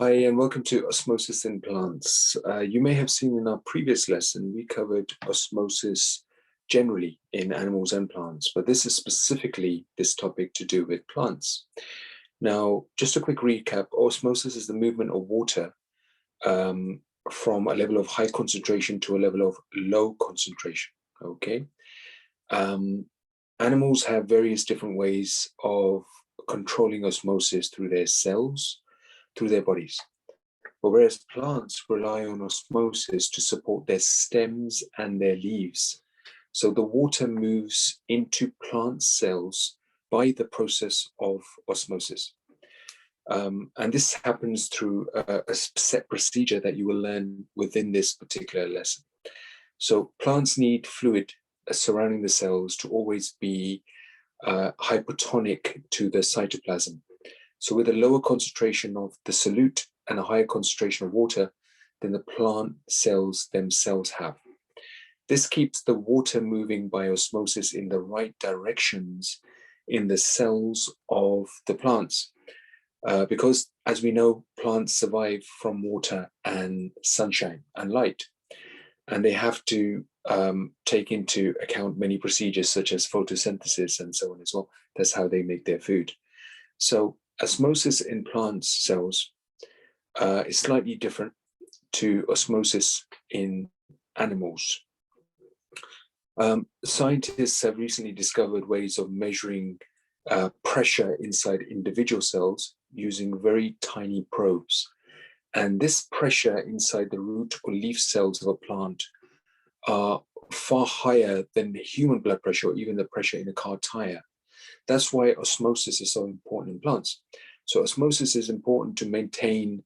Hi, and welcome to Osmosis in Plants. You may have seen in our previous lesson, we covered osmosis generally in animals and plants, but this is specifically this topic to do with plants. Now, just a quick recap, osmosis is the movement of water from a level of high concentration to a level of low concentration, okay? Animals have various different ways of controlling osmosis through their cells, through their bodies. But whereas plants rely on osmosis to support their stems and their leaves. So the water moves into plant cells by the process of osmosis. And this happens through a set procedure that you will learn within this particular lesson. So plants need fluid surrounding the cells to always be hypotonic to the cytoplasm. So with a lower concentration of the solute and a higher concentration of water than the plant cells themselves have. This keeps the water moving by osmosis in the right directions in the cells of the plants. Because as we know, plants survive from water and sunshine and light. And they have to take into account many procedures such as photosynthesis and so on as well. That's how they make their food. So osmosis in plant cells is slightly different to osmosis in animals. Scientists have recently discovered ways of measuring pressure inside individual cells using very tiny probes. And this pressure inside the root or leaf cells of a plant are far higher than human blood pressure or even the pressure in a car tire. That's why osmosis is so important in plants. So osmosis is important to maintain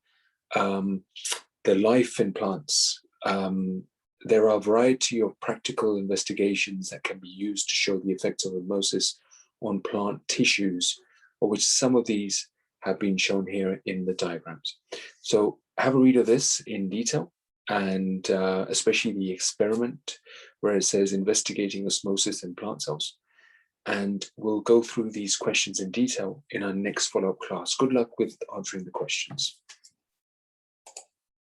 the life in plants. There are a variety of practical investigations that can be used to show the effects of osmosis on plant tissues, of which some of these have been shown here in the diagrams. So have a read of this in detail, and especially the experiment where it says investigating osmosis in plant cells. And we'll go through these questions in detail in our next follow-up class. Good luck with answering the questions.